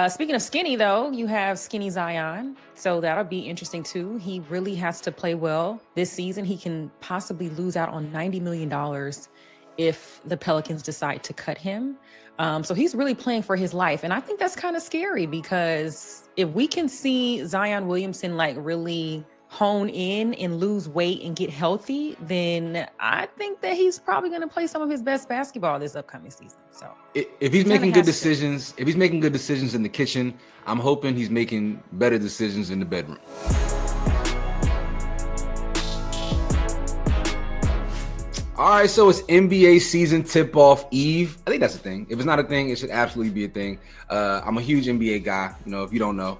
Speaking of skinny, though, you have skinny Zion. So that'll be interesting, too. He really has to play well this season. He can possibly lose out on $90 million if the Pelicans decide to cut him. So he's really playing for his life. And I think that's kind of scary because if we can see Zion Williamson like really hone in and lose weight and get healthy, then I think that he's probably going to play some of his best basketball this upcoming season. So if he's making good decisions, if he's making good decisions in the kitchen, I'm hoping he's making better decisions in the bedroom. All right, so it's NBA season tip-off eve. I think that's a thing. If it's not a thing, it should absolutely be a thing. I'm a huge NBA guy. You know, if you don't know,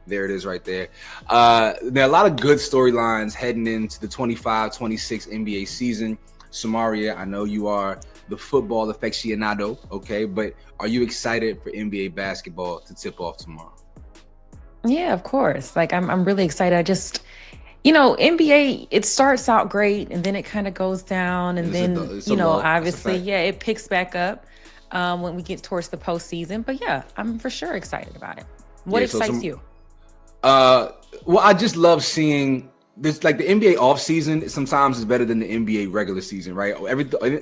there it is right there. There are a lot of good storylines heading into the 25-26 NBA season. Samaria, I know you are the football aficionado, okay? But are you excited for NBA basketball to tip off tomorrow? Yeah, of course. Like, I'm really excited. I just... NBA, it starts out great and then it kind of goes down. And then, obviously, it picks back up when we get towards the postseason. But yeah, I'm for sure excited about it. What excites you? Well, I just love seeing this, like the NBA offseason sometimes is better than the NBA regular season, right?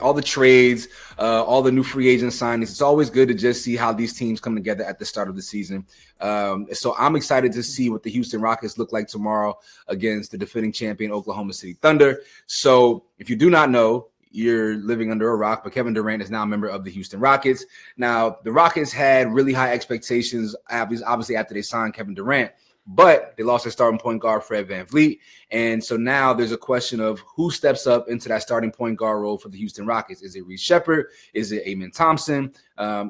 All the trades, all the new free agent signings. It's always good to just see how these teams come together at the start of the season. So I'm excited to see what the Houston Rockets look like tomorrow against the defending champion Oklahoma City Thunder. So if you do not know, you're living under a rock, but Kevin Durant is now a member of the Houston Rockets. Now, the Rockets had really high expectations, obviously, after they signed Kevin Durant. But they lost their starting point guard, Fred VanVleet. And so now there's a question of who steps up into that starting point guard role for the Houston Rockets. Is it Reece Shepherd? Is it Amen Thompson?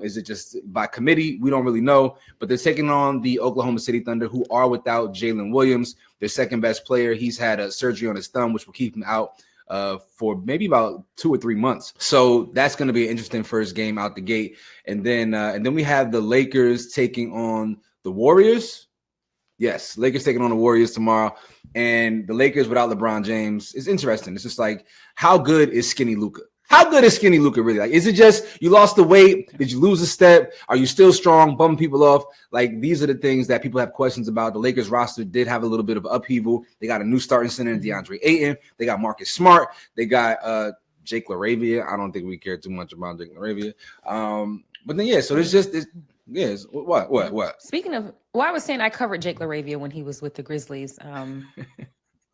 Is it just by committee? We don't really know. But they're taking on the Oklahoma City Thunder, who are without Jalen Williams, their second best player. He's had a surgery on his thumb, which will keep him out for maybe about 2 or 3 months. So that's going to be an interesting first game out the gate. And then we have the Lakers taking on the Warriors. Yes, Lakers taking on the Warriors tomorrow. And the Lakers without LeBron James is interesting. It's just like, how good is skinny Luka? How good is skinny Luka really? Like, is it just you lost the weight? Did you lose a step? Are you still strong, bumming people off? Like, these are the things that people have questions about. The Lakers roster did have a little bit of upheaval. They got a new starting center in DeAndre Ayton. They got Marcus Smart. They got Jake LaRavia. I don't think we care too much about Jake LaRavia. But then, yeah, so there's just this. Yes. What? Speaking of, I was saying I covered Jake LaRavia when he was with the Grizzlies.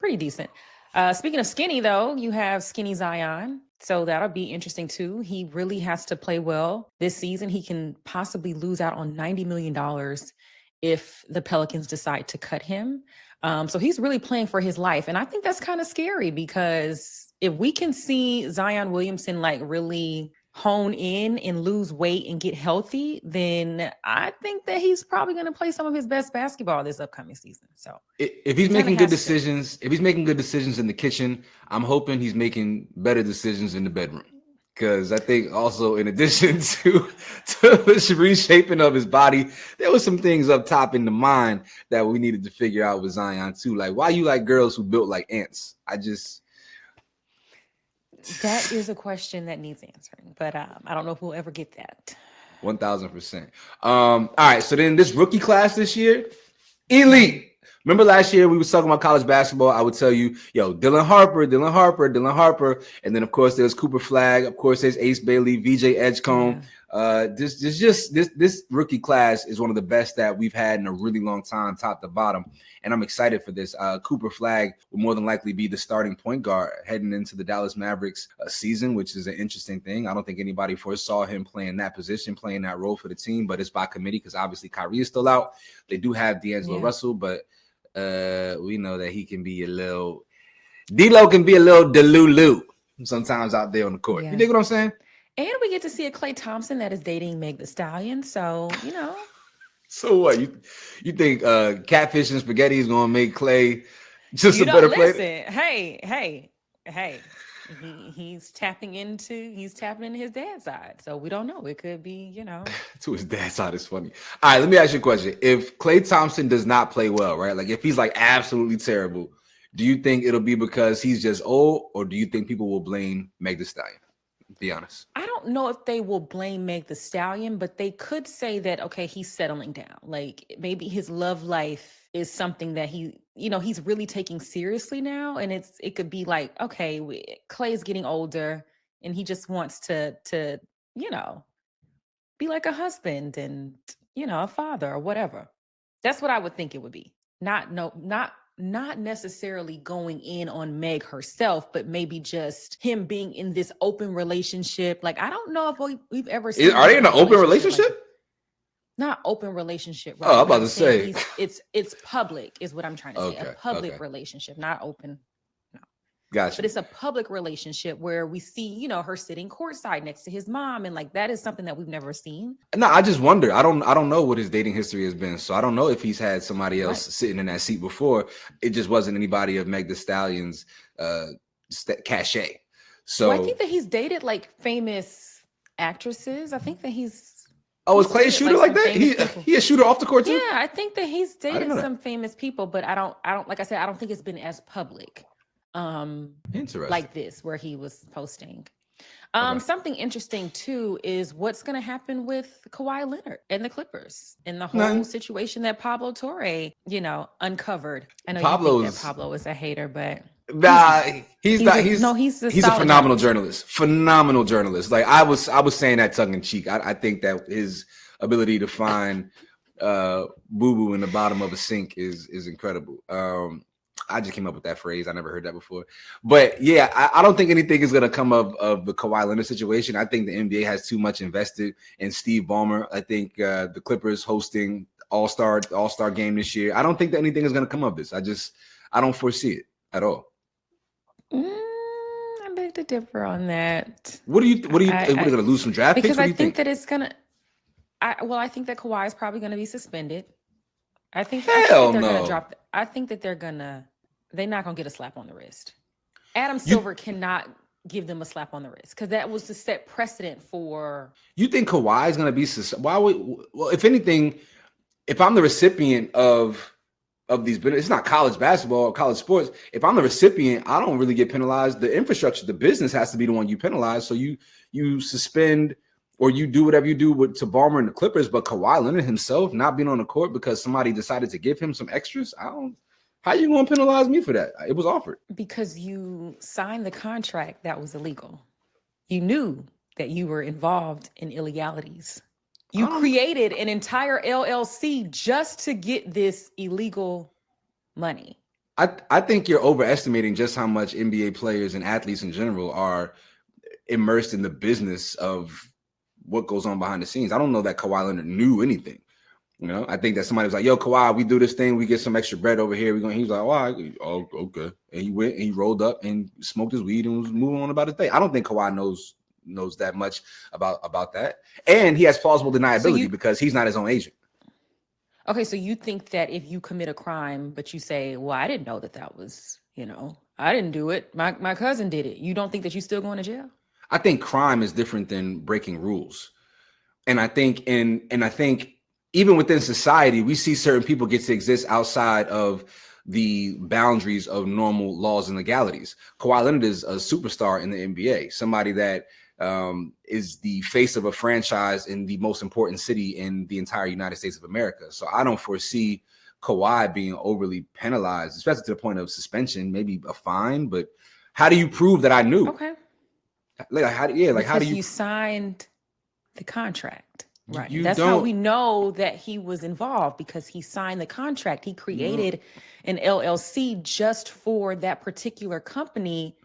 Pretty decent. Speaking of skinny, though, you have skinny Zion. So that'll be interesting, too. He really has to play well this season. He can possibly lose out on $90 million if the Pelicans decide to cut him. So he's really playing for his life. And I think that's kind of scary because if we can see Zion Williamson like really hone in and lose weight and get healthy, then I think that he's probably going to play some of his best basketball this upcoming season. So if he's making good decisions, if he's making good decisions in the kitchen, I'm hoping he's making better decisions in the bedroom. Because I think also in addition to the reshaping of his body, there was some things up top in the mind that we needed to figure out with Zion too. Like, why you like girls who built like ants? That is a question that needs answering, but I don't know if we'll ever get that. 1,000%. All right, so then this rookie class this year, elite. Remember last year we was talking about college basketball. I would tell you, Dylan Harper. And then, of course, there's Cooper Flagg. Of course, there's Ace Bailey, VJ Edgecombe. Yeah. This rookie class is one of the best that we've had in a really long time, top to bottom. And I'm excited for this. Cooper Flagg will more than likely be the starting point guard heading into the Dallas Mavericks season, which is an interesting thing. I don't think anybody foresaw him playing that position, playing that role for the team, but it's by committee because obviously Kyrie is still out. They do have D'Angelo Russell, but we know that he can be a little D-Lo can be a little delulu sometimes out there on the court. Yeah. You dig what I'm saying? And we get to see a Klay Thompson that is dating Meg Thee Stallion. So, So what? You think catfish and spaghetti is gonna make Klay just a better player? Hey. He's tapping into his dad's side. So we don't know. It could be, To his dad's side is funny. All right, let me ask you a question. If Klay Thompson does not play well, right? Like if he's like absolutely terrible, do you think it'll be because he's just old, or do you think people will blame Meg Thee Stallion? Be honest. I don't know if they will blame Meg the Stallion, but they could say that, okay, he's settling down. Like maybe his love life is something that he's really taking seriously now. And it could be like, okay, Klay's getting older and he just wants to, be like a husband and, a father or whatever. That's what I would think it would be. Not necessarily going in on Meg herself, but maybe just him being in this open relationship. Like, I don't know if we've ever seen. Are they in an open relationship? Like, not open relationship. Right? Oh, I'm about to say. It's public is what I'm trying to say. A public relationship, not open. No. Gotcha. But it's a public relationship where we see, her sitting courtside next to his mom. And like, that is something that we've never seen. No, I just wonder. I don't know what his dating history has been. So I don't know if he's had somebody else sitting in that seat before. It just wasn't anybody of Meg Thee Stallion's cachet. So I think that he's dated like famous actresses. I think that he's. Oh, is Klay a shooter like that? He a shooter off the court too? Yeah, I think that he's dated some famous people, but I don't like I said, I don't think it's been as public. Interesting. Like this, where he was posting. Something interesting too is what's going to happen with Kawhi Leonard and the Clippers and the whole situation that Pablo Torre, uncovered. I know you think that Pablo is a hater, but he's a phenomenal journalist. Phenomenal journalist. Like I was saying that tongue in cheek. I think that his ability to find boo-boo in the bottom of a sink is incredible. I just came up with that phrase. I never heard that before. But yeah, I don't think anything is going to come of the Kawhi Leonard situation. I think the NBA has too much invested in Steve Ballmer. I think the Clippers hosting All-Star game this year. I don't think that anything is going to come of this. I don't foresee it at all. I beg to differ on that. What do you think? What are they going to lose some draft picks? Because I think that it's going to. I think that Kawhi is probably going to be suspended. I think they're going to drop. I think that they're not going to get a slap on the wrist. Adam Silver cannot give them a slap on the wrist because that was to set precedent for. You think Kawhi is going to be well, if anything, if I'm the recipient of these, it's not college basketball or college sports. If I'm the recipient, I don't really get penalized. The infrastructure, the business has to be the one you penalize. So you suspend or you do whatever you do to Ballmer and the Clippers, but Kawhi Leonard himself not being on the court because somebody decided to give him some extras. How you going to penalize me for that? It was offered. Because you signed the contract that was illegal. You knew that you were involved in illegalities. You created an entire LLC just to get this illegal money. I think you're overestimating just how much NBA players and athletes in general are immersed in the business of what goes on behind the scenes. I don't know that Kawhi Leonard knew anything. I think that somebody was like, yo, Kawhi, we do this thing. We get some extra bread over here. He's like, oh, okay. And he went and he rolled up and smoked his weed and was moving on about his day. I don't think Kawhi knows that much about that. And he has plausible deniability because he's not his own agent. Okay, so you think that if you commit a crime, but you say, well, I didn't know that was, I didn't do it. My cousin did it. You don't think that you're still going to jail? I think crime is different than breaking rules. And I think even within society, we see certain people get to exist outside of the boundaries of normal laws and legalities. Kawhi Leonard is a superstar in the NBA, somebody that is the face of a franchise in the most important city in the entire United States of America. So I don't foresee Kawhi being overly penalized, especially to the point of suspension, maybe a fine. But how do you prove that I knew? Okay. How do you signed the contract? Right. That's how we know that he was involved, because he signed the contract. He created an LLC just for that particular company.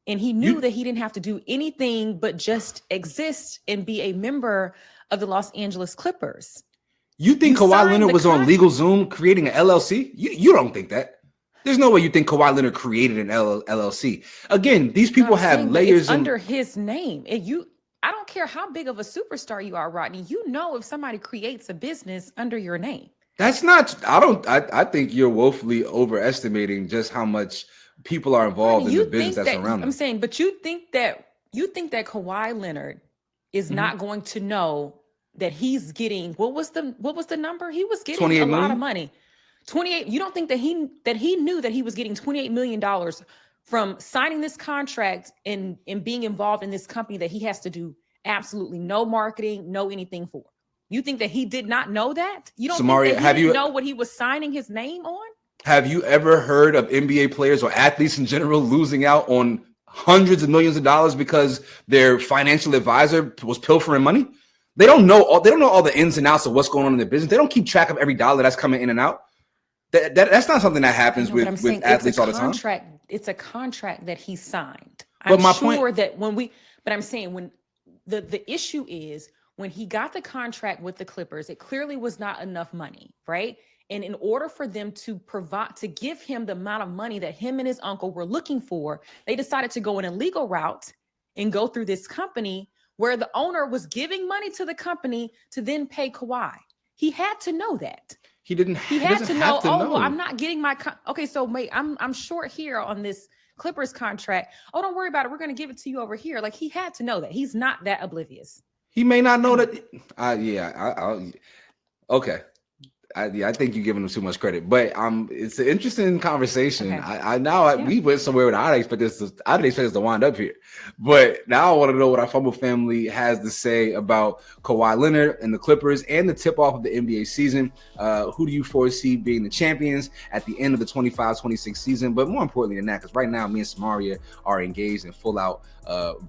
And he knew that he didn't have to do anything but just exist and be a member of the Los Angeles Clippers. You think Kawhi Leonard was on Legal Zoom creating an LLC? You don't think that. There's no way you think Kawhi Leonard created an LLC. Again, these people have layers under his name. I don't care how big of a superstar you are, Rodney. You know, if somebody creates a business under your name. That's not, I think you're woefully overestimating just how much people are involved in the business that's around them. I'm saying, but you think that Kawhi Leonard is not going to know that he's getting, what was the number? He was getting a lot of money. 28. You don't think that he knew that he was getting $28 million from signing this contract and being involved in this company that he has to do absolutely no marketing, no anything for? You think that he did not know that? You don't Samaria, think that he didn't know what he was signing his name on? Have you ever heard of NBA players or athletes in general losing out on hundreds of millions of dollars because their financial advisor was pilfering money? They don't know all the ins and outs of what's going on in their business. They don't keep track of every dollar that's coming in and out. That's not something that happens with athletes all the time. It's a contract that he signed. But I'm sure that I'm saying when the issue is when he got the contract with the Clippers, it clearly was not enough money, right? And in order for them to give him the amount of money that him and his uncle were looking for, they decided to go an illegal route and go through this company where the owner was giving money to the company to then pay Kawhi. He had to know that. He had to know. Well, I'm not getting my okay. So wait, I'm short here on this Clippers contract. Oh, don't worry about it. We're going to give it to you over here. Like, he had to know that. He's not that oblivious. He may not know that. Okay. I think you're giving him too much credit, but it's an interesting conversation. Okay. We went somewhere where I didn't expect us to wind up here, but now I want to know what our Fumble family has to say about Kawhi Leonard and the Clippers and the tip off of the NBA season. Who do you foresee being the champions at the end of the 25-26 season? But more importantly than that, because right now me and Samaria are engaged in full out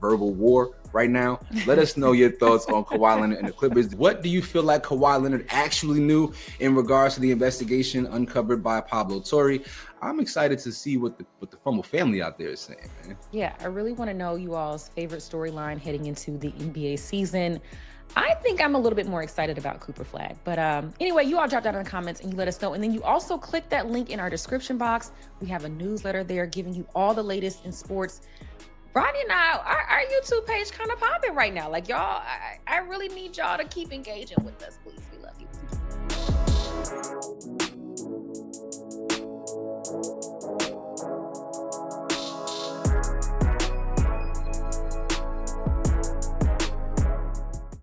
verbal war right now. Let us know your thoughts on Kawhi Leonard and the Clippers. What do you feel like Kawhi Leonard actually knew in regards to the investigation uncovered by Pablo Torre? I'm excited to see what the Fumble family out there is saying, man. Yeah, I really want to know you all's favorite storyline heading into the NBA season. I think I'm a little bit more excited about Cooper Flag. But anyway, you all drop down in the comments and you let us know. And then you also click that link in our description box. We have a newsletter there giving you all the latest in sports. Rodney and our YouTube page kind of popping right now. Like, y'all, I really need y'all to keep engaging with us, please.